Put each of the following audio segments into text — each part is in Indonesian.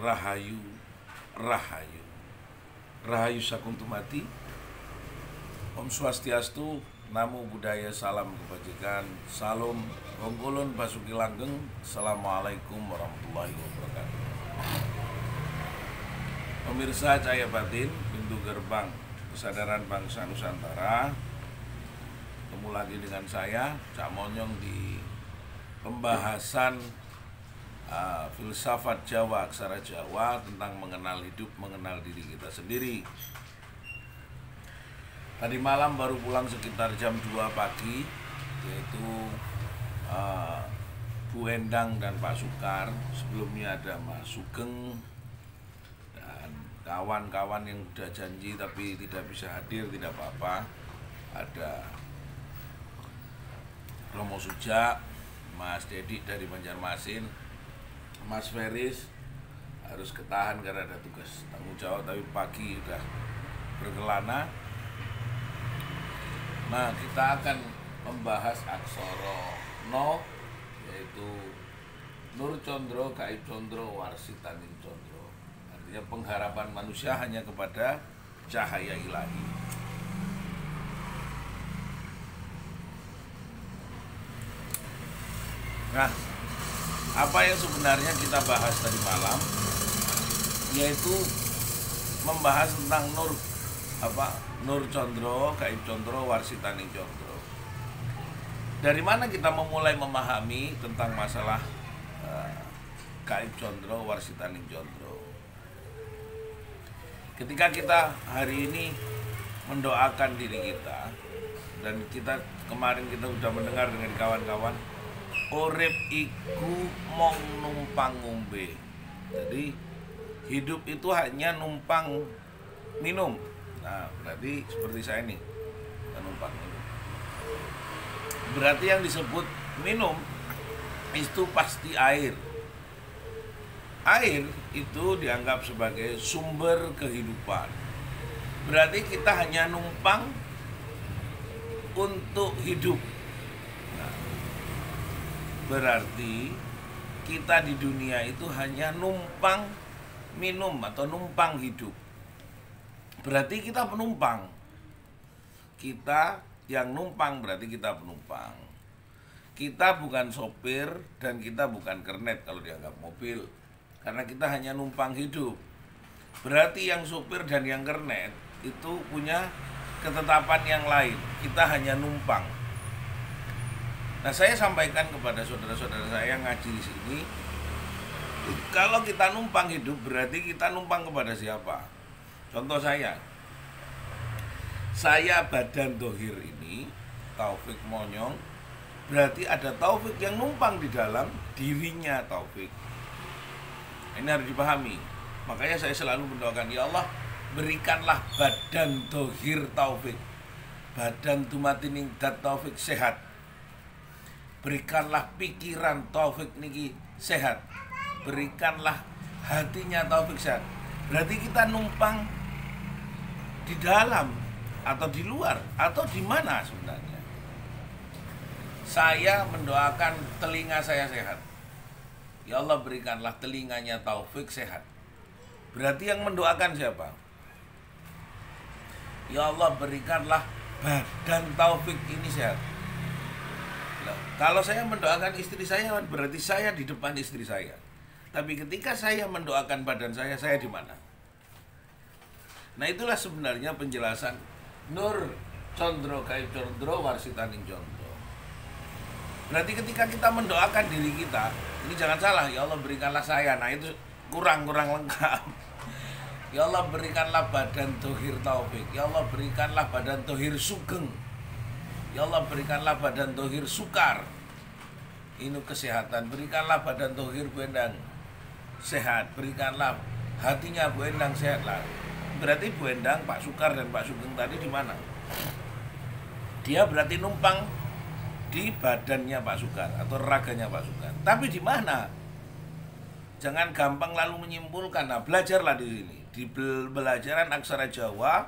Rahayu, Rahayu, Rahayu Sakuntumati. Om Swastiastu, Namo Buddhaya, Salam Kebajikan, Salam Bongkolon Basuki Langgeng. Assalamualaikum warahmatullahi wabarakatuh. Pemirsa Cahaya Batin, pintu gerbang kesadaran bangsa Nusantara. Ketemu lagi dengan saya, Cak Monyong, di pembahasan filsafat Jawa, aksara Jawa tentang mengenal hidup, mengenal diri kita sendiri. Tadi malam baru pulang sekitar jam 2 pagi, yaitu Bu Endang dan Pak Sukar. Sebelumnya ada Mas Sugeng dan kawan-kawan yang sudah janji tapi tidak bisa hadir, tidak apa-apa. Ada Romo Suja, Mas Dedi dari Banjarmasin, Mas Feris harus ketahan karena ada tugas tanggung jawab, tapi pagi sudah berkelana. Nah, kita akan membahas aksara No, yaitu Nur Condro, Gaib Condro, Warsitaning Condro. Artinya pengharapan manusia hanya kepada cahaya ilahi. Nah, apa yang sebenarnya kita bahas tadi malam, yaitu membahas tentang Nur Condro, Gaib Condro, Warsitaning Condro. Dari mana kita memulai memahami tentang masalah Gaib Condro, Warsitaning Condro? Ketika kita hari ini mendoakan diri kita, dan kemarin kita sudah mendengar dengan kawan-kawan, urip iku mong numpang ngombe. Jadi hidup itu hanya numpang minum. Nah, berarti seperti saya nih, numpang minum. Berarti yang disebut minum itu pasti air. Air itu dianggap sebagai sumber kehidupan. Berarti kita hanya numpang untuk hidup. Berarti kita di dunia itu hanya numpang minum atau numpang hidup. Berarti kita penumpang. Kita yang numpang berarti kita penumpang. Kita bukan sopir dan kita bukan kernet kalau dianggap mobil, karena kita hanya numpang hidup. Berarti yang sopir dan yang kernet itu punya ketetapan yang lain. Kita hanya numpang. Nah, saya sampaikan kepada saudara-saudara saya yang ngaji di sini, kalau kita numpang hidup berarti kita numpang kepada siapa? Contoh saya Badan Dohir ini, Taufik Monyong, berarti ada Taufik yang numpang di dalam dirinya Taufik. Ini harus dipahami. Makanya saya selalu mendoakan, ya Allah, berikanlah badan Dohir Taufik, badan Tumatining Dat Taufik sehat. Berikanlah pikiran Taufik niki sehat. Berikanlah hatinya Taufik sehat. Berarti kita numpang di dalam atau di luar atau di mana sebenarnya? Saya mendoakan telinga saya sehat. Ya Allah, berikanlah telinganya Taufik sehat. Berarti yang mendoakan siapa? Ya Allah, berikanlah badan Taufik ini sehat. Kalau saya mendoakan istri saya, berarti saya di depan istri saya. Tapi ketika saya mendoakan badan saya di mana? Nah, itulah sebenarnya penjelasan Nur Condro, Gaib Condro, Warsitaning Condro. Berarti ketika kita mendoakan diri kita, ini jangan salah, ya Allah berikanlah saya. Nah, itu kurang lengkap. Ya Allah berikanlah badan Dohir Taufik. Ya Allah berikanlah badan Dohir Sugeng. Ya Allah berikanlah badan Dohir Sukar ini kesehatan. Berikanlah badan Dohir Bu Endang sehat. Berikanlah hatinya Bu Endang sehat lah. Berarti Bu Endang, Pak Sukar dan Pak Sugeng tadi di mana? Dia berarti numpang di badannya Pak Sukar atau raganya Pak Sukar. Tapi di mana? Jangan gampang lalu menyimpulkan. Nah, belajarlah di sini. Di pelajaran aksara Jawa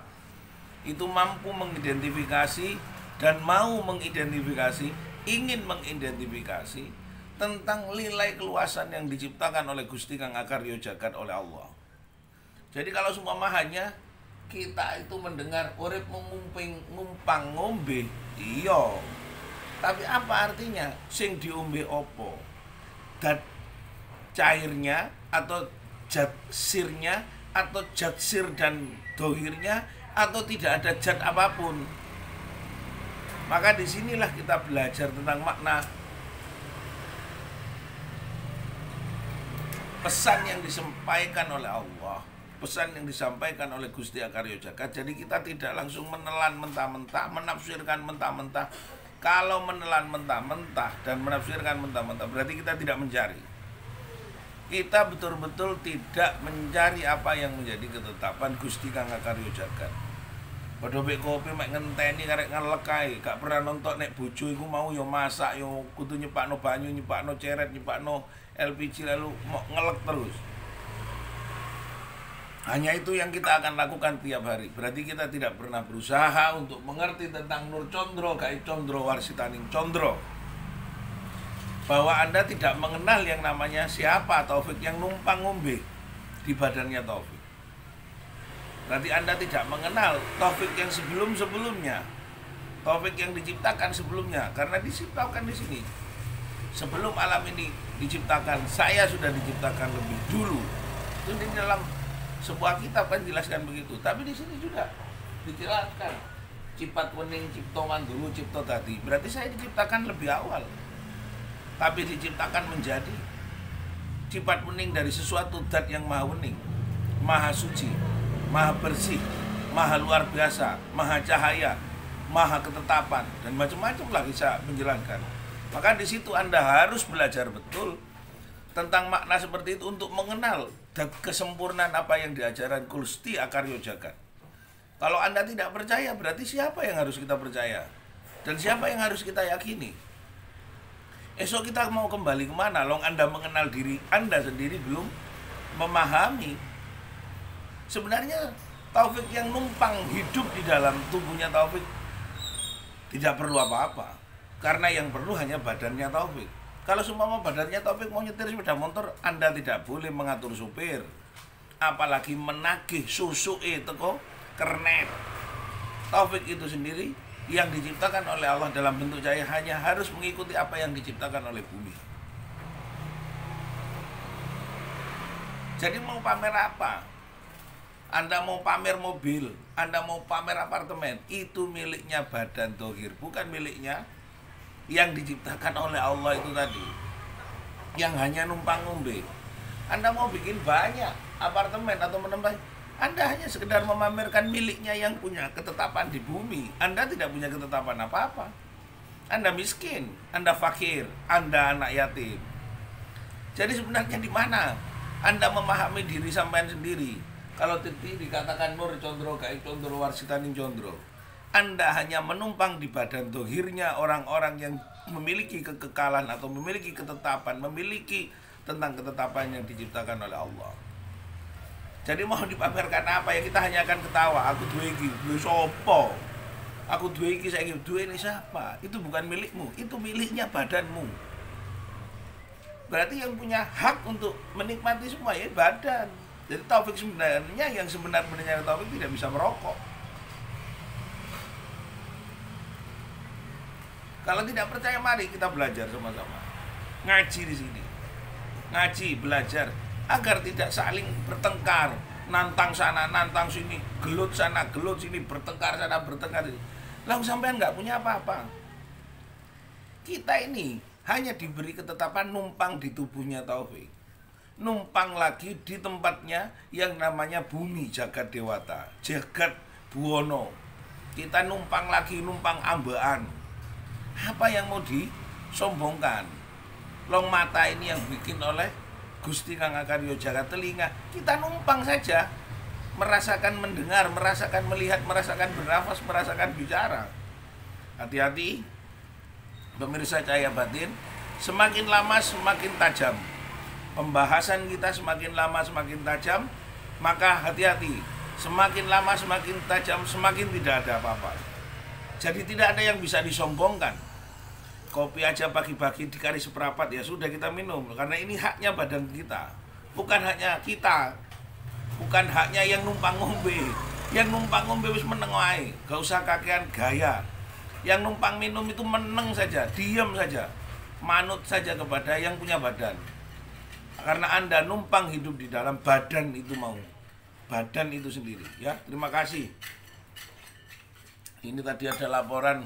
itu mampu mengidentifikasi dan mau mengidentifikasi, ingin mengidentifikasi tentang nilai keluasan yang diciptakan oleh Gusti Kang Akarya Jagat oleh Allah. Jadi kalau hanya kita itu mendengar urip ngumpang ngombe, iya. Tapi apa artinya? Sing diombe opo? Dat cairnya atau zat sirnya atau zat sir dan dohirnya atau tidak ada zat apapun. Maka disinilah kita belajar tentang makna pesan yang disampaikan oleh Allah, pesan yang disampaikan oleh Gusti Akarya Jagat. Jadi kita tidak langsung menelan mentah-mentah, menafsirkan mentah-mentah. Kalau menelan mentah-mentah dan menafsirkan mentah-mentah berarti kita tidak mencari. Kita betul-betul tidak mencari apa yang menjadi ketetapan Gusti Kang Akarya Jagat. Padha mek kopi mek ngenteni karek ngelekai, gak pernah nonton nek bojo iku mau yo masak yo kudu nyepakno banyu, nyepakno ceret, nyepakno LPG lalu mau ngelek terus. Hanya itu yang kita akan lakukan tiap hari. Berarti kita tidak pernah berusaha untuk mengerti tentang Nur Condro, Gaib Condro, Warsitaning Condro. Bahwa Anda tidak mengenal yang namanya siapa Taufik yang numpang ngombe di badannya Taufik. Berarti Anda tidak mengenal Taufik yang sebelum-sebelumnya, Taufik yang diciptakan sebelumnya, karena diciptakan di sini. Sebelum alam ini diciptakan, saya sudah diciptakan lebih dulu. Itu di dalam sebuah kitab kan jelaskan begitu. Tapi di sini juga dijelaskan cipat wening ciptoman dulu cipto tadi. Berarti saya diciptakan lebih awal. Tapi diciptakan menjadi cipat wening dari sesuatu zat yang maha wening, maha suci, maha bersih, maha luar biasa, maha cahaya, maha ketetapan, dan macam-macam lah bisa menjelaskan. Maka di situ Anda harus belajar betul tentang makna seperti itu untuk mengenal dan kesempurnaan apa yang diajarkan Gusti Akarya Jagat. Kalau Anda tidak percaya, berarti siapa yang harus kita percaya? Dan siapa yang harus kita yakini? Esok kita mau kembali kemana? Long Anda mengenal diri Anda sendiri belum memahami. Sebenarnya Taufik yang numpang hidup di dalam tubuhnya Taufik tidak perlu apa-apa. Karena yang perlu hanya badannya Taufik. Kalau seumpama badannya Taufik mau nyetir sepeda motor, Anda tidak boleh mengatur supir. Apalagi menagih susu teko kernet. Taufik itu sendiri yang diciptakan oleh Allah dalam bentuk cahaya hanya harus mengikuti apa yang diciptakan oleh bumi. Jadi mau pamer apa? Anda mau pamer mobil, Anda mau pamer apartemen, itu miliknya badan dohir, bukan miliknya yang diciptakan oleh Allah itu tadi, yang hanya numpang ngombe. Anda mau bikin banyak apartemen atau menambah, Anda hanya sekedar memamerkan miliknya yang punya ketetapan di bumi. Anda tidak punya ketetapan apa-apa. Anda miskin, Anda fakir, Anda anak yatim. Jadi sebenarnya di mana Anda memahami diri sampean sendiri? Kalau tadi dikatakan Nur Condro, Gaib Condro, Warsitaning Condro, Anda hanya menumpang di badan dohirnya orang-orang yang memiliki kekekalan atau memiliki ketetapan, memiliki tentang ketetapan yang diciptakan oleh Allah. Jadi mau dipamerkan apa ya, kita hanya akan ketawa. Aku duwe iki, duwe sapa? Aku duwe iki, saiki duwe ini siapa? Itu bukan milikmu, itu miliknya badanmu. Berarti yang punya hak untuk menikmati semua ya badan. Jadi Taufik sebenarnya yang sebenar-benarnya Taufik tidak bisa merokok. Kalau tidak percaya, mari kita belajar sama-sama. Ngaji di sini. Ngaji, belajar agar tidak saling bertengkar, nantang sana, nantang sini, gelut sana, gelut sini, bertengkar sana, bertengkar sini. Lalu sampean nggak punya apa-apa. Kita ini hanya diberi ketetapan numpang di tubuhnya Taufik. Numpang lagi di tempatnya yang namanya bumi jagat dewata, jagat buwono. Kita numpang lagi, numpang ambaan. Apa yang mau disombongkan? Long mata ini yang bikin oleh Gusti Kang Akarya Jagat, telinga kita numpang saja, merasakan mendengar, merasakan melihat, merasakan bernafas, merasakan bicara. Hati-hati pemirsa Cahaya Batin, semakin lama semakin tajam. Pembahasan kita semakin lama semakin tajam, maka hati-hati, semakin lama semakin tajam, semakin tidak ada apa-apa. Jadi tidak ada yang bisa disombongkan. kopi aja pagi-pagi dikari seperempat ya sudah kita minum, karena ini haknya badan kita, bukan haknya kita, bukan haknya yang numpang ngombe. Yang numpang ngombe wis meneng wae, gak usah kakean gaya. Yang numpang minum itu meneng saja, diam saja, manut saja kepada yang punya badan. Karena Anda numpang hidup di dalam badan itu mau, badan itu sendiri ya. Terima kasih. Ini tadi ada laporan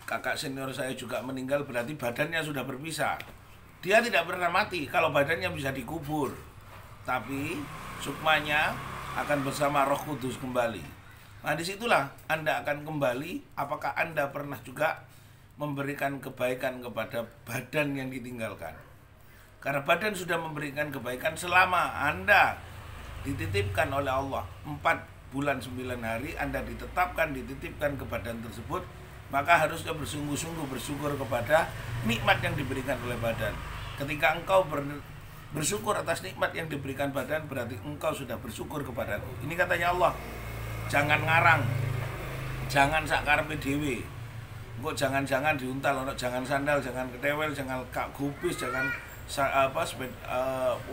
kakak senior saya juga meninggal, berarti badannya sudah berpisah. Dia tidak pernah mati kalau badannya bisa dikubur, tapi sukmanya akan bersama Roh Kudus kembali. Nah disitulah Anda akan kembali. Apakah Anda pernah juga memberikan kebaikan kepada badan yang ditinggalkan? Karena badan sudah memberikan kebaikan selama Anda dititipkan oleh Allah 4 bulan 9 hari, Anda dititipkan ke badan tersebut, maka harusnya bersungguh-sungguh bersyukur kepada nikmat yang diberikan oleh badan. Ketika engkau bersyukur atas nikmat yang diberikan badan, berarti engkau sudah bersyukur kepadaku. Ini katanya Allah. Jangan ngarang, jangan sakarepe dhewe. Engko jangan-jangan diuntal, jangan sandal, jangan ketewel, jangan kak gubis, jangan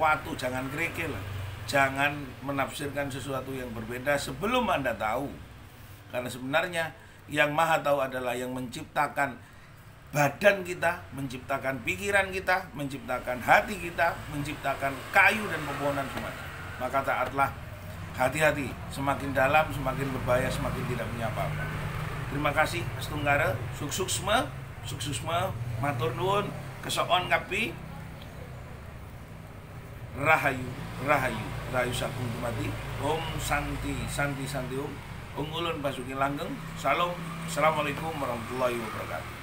watu, jangan kerikil. Jangan menafsirkan sesuatu yang berbeda sebelum Anda tahu. Karena sebenarnya yang Maha Tahu adalah yang menciptakan badan kita, menciptakan pikiran kita, menciptakan hati kita, menciptakan kayu dan pepohonan semuanya. Maka taatlah, hati-hati, semakin dalam semakin berbahaya, semakin tidak punya apa-apa. Terima kasih setunggara, suksesme, matur nuwun, kesoon kapi, rahayu sakum dumati, om santi om ulun basuki langgeng, salam, assalamualaikum warahmatullahi wabarakatuh.